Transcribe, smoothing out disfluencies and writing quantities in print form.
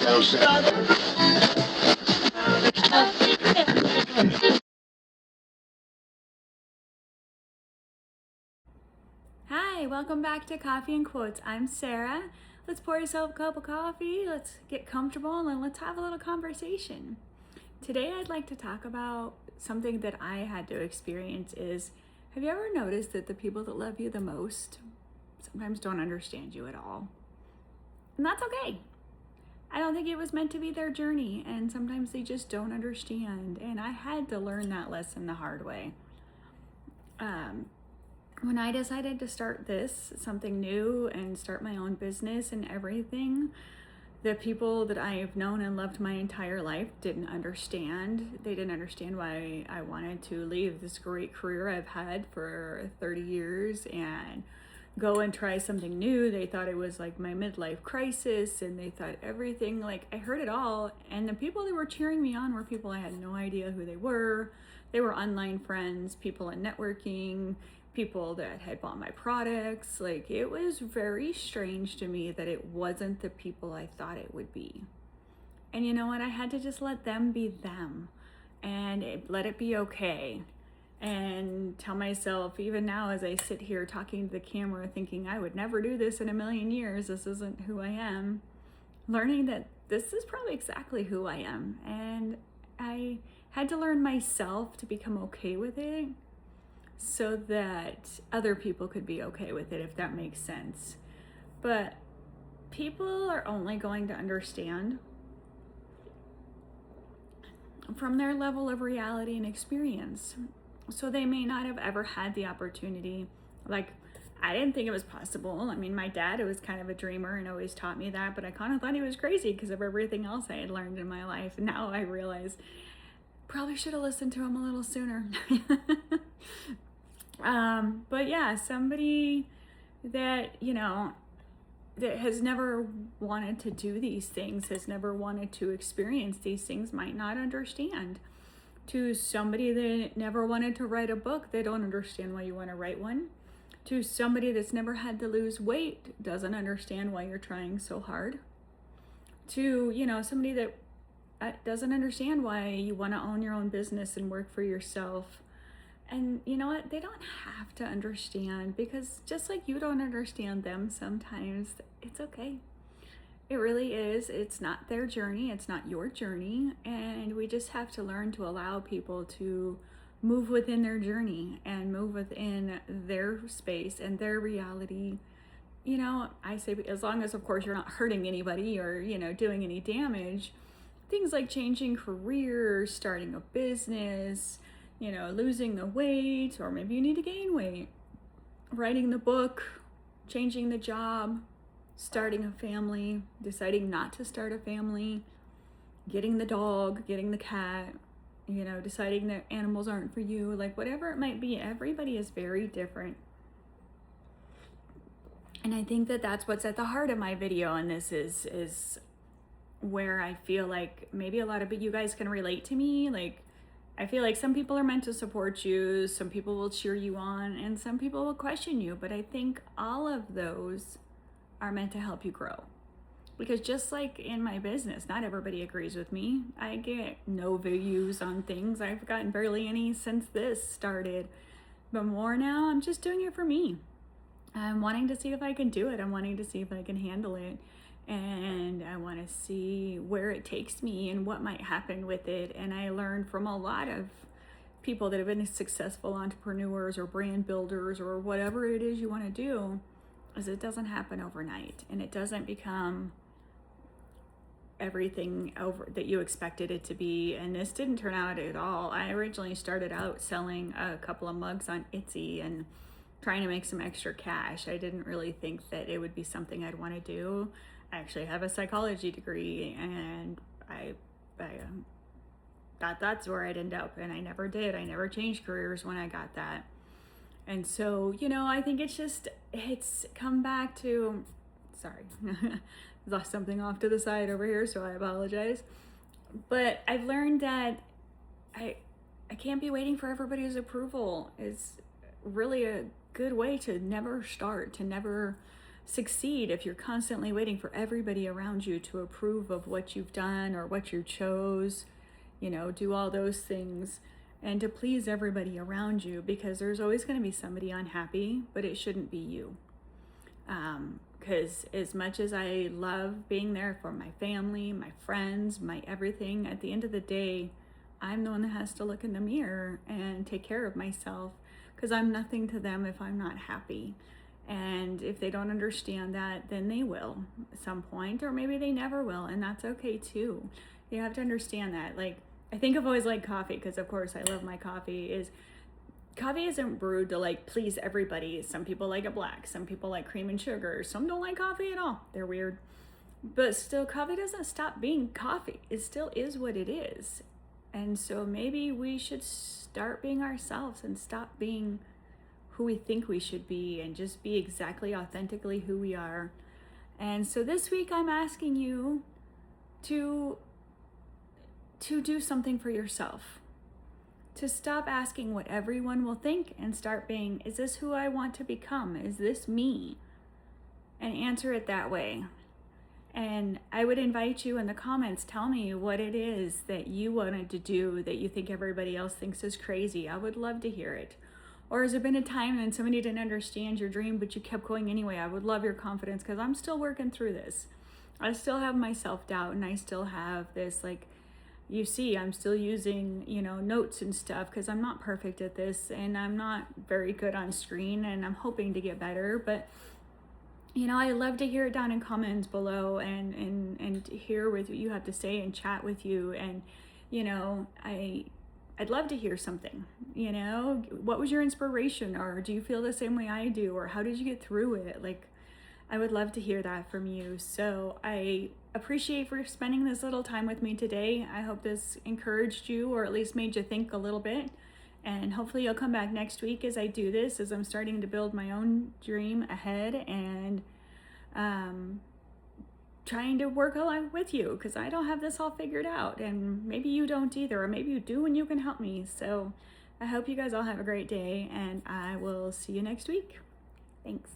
Hi, welcome back to Coffee and Quotes. I'm Sarah. Let's pour yourself a cup of coffee, let's get comfortable, and let's have a little conversation. Today I'd like to talk about something that I had to experience is, have you ever noticed that the people that love you the most sometimes don't understand you at all? And that's okay. I don't think it was meant to be their journey, and sometimes they just don't understand. And I had to learn that lesson the hard way. When I decided to start something new, and start my own business and everything, the people that I've known and loved my entire life didn't understand. They didn't understand why I wanted to leave this great career I've had for 30 years and go and try something new. They thought it was like my midlife crisis, and they thought everything, like, I heard it all. And the people that were cheering me on were people I had no idea who they were. They were online friends, people in networking, people that had bought my products. Like, it was very strange to me that it wasn't the people I thought it would be. And you know what? I had to just let them be them and let it be okay. And tell myself, even now as I sit here talking to the camera thinking I would never do this in a million years, this isn't who I am, learning that this is probably exactly who I am. And I had to learn myself to become okay with it so that other people could be okay with it, if that makes sense. But people are only going to understand from their level of reality and experience. So they may not have ever had the opportunity. Like, I didn't think it was possible. I mean, my dad was kind of a dreamer and always taught me that, but I kind of thought he was crazy because of everything else I had learned in my life. And now I realize probably should have listened to him a little sooner. But yeah, somebody that, that has never wanted to do these things, has never wanted to experience these things, might not understand. To somebody that never wanted to write a book, they don't understand why you want to write one. To somebody that's never had to lose weight, doesn't understand why you're trying so hard. To, somebody that doesn't understand why you want to own your own business and work for yourself. And you know what? They don't have to understand, because just like you don't understand them sometimes, it's okay. It really is. It's not their journey. It's not your journey. And we just have to learn to allow people to move within their journey and move within their space and their reality. I say, as long as, of course, you're not hurting anybody or, doing any damage. Things like changing careers, starting a business, losing the weight, or maybe you need to gain weight, writing the book, changing the job, starting a family, deciding not to start a family, getting the dog, getting the cat, deciding that animals aren't for you, like whatever it might be. Everybody is very different. And I think that that's what's at the heart of my video, and this is where I feel like maybe a lot of you guys can relate to me. Like, I feel like some people are meant to support you, some people will cheer you on, and some people will question you. But I think all of those are meant to help you grow. Because just like in my business, not everybody agrees with me. I get no views on things. I've gotten barely any since this started. But more now, I'm just doing it for me. I'm wanting to see if I can do it. I'm wanting to see if I can handle it. And I want to see where it takes me and what might happen with it. And I learned from a lot of people that have been successful entrepreneurs or brand builders or whatever it is you want to do, is it doesn't happen overnight, and it doesn't become everything over that you expected it to be. And this didn't turn out at all. I originally started out selling a couple of mugs on Etsy and trying to make some extra cash. I didn't really think that it would be something I'd want to do. I actually have a psychology degree, and I thought that's where I'd end up, and I never did. I never changed careers when I got that. And so, I think it's come back to, sorry, lost something off to the side over here, so I apologize. But I've learned that I can't be waiting for everybody's approval. Is really a good way to never start, to never succeed if you're constantly waiting for everybody around you to approve of what you've done or what you chose, do all those things and to please everybody around you, because there's always going to be somebody unhappy, but it shouldn't be you. Because as much as I love being there for my family, my friends, my everything, at the end of the day, I'm the one that has to look in the mirror and take care of myself, because I'm nothing to them if I'm not happy. And if they don't understand that, then they will at some point, or maybe they never will, and that's okay too. You have to understand that. Like, I think I've always liked coffee, because of course I love my coffee. Coffee isn't brewed to like please everybody. Some people like it black, some people like cream and sugar, some don't like coffee at all. They're weird. But still, coffee doesn't stop being coffee. It still is what it is. And so maybe we should start being ourselves and stop being who we think we should be, and just be exactly authentically who we are. And so this week I'm asking you to do something for yourself. To stop asking what everyone will think and start being, is this who I want to become? Is this me? And answer it that way. And I would invite you in the comments, tell me what it is that you wanted to do that you think everybody else thinks is crazy. I would love to hear it. Or has there been a time when somebody didn't understand your dream, but you kept going anyway? I would love your confidence, because I'm still working through this. I still have my self-doubt, and I still have this, like, you see, I'm still using, notes and stuff, because I'm not perfect at this, and I'm not very good on screen, and I'm hoping to get better. But, I love to hear it down in comments below, and hear what you have to say and chat with you. And, I'd love to hear something, what was your inspiration, or do you feel the same way I do, or how did you get through it? Like, I would love to hear that from you. So I appreciate for spending this little time with me today. I hope this encouraged you, or at least made you think a little bit. And hopefully you'll come back next week as I do this, as I'm starting to build my own dream ahead, and trying to work along with you, because I don't have this all figured out, and maybe you don't either, or maybe you do and you can help me. So I hope you guys all have a great day, and I will see you next week. Thanks.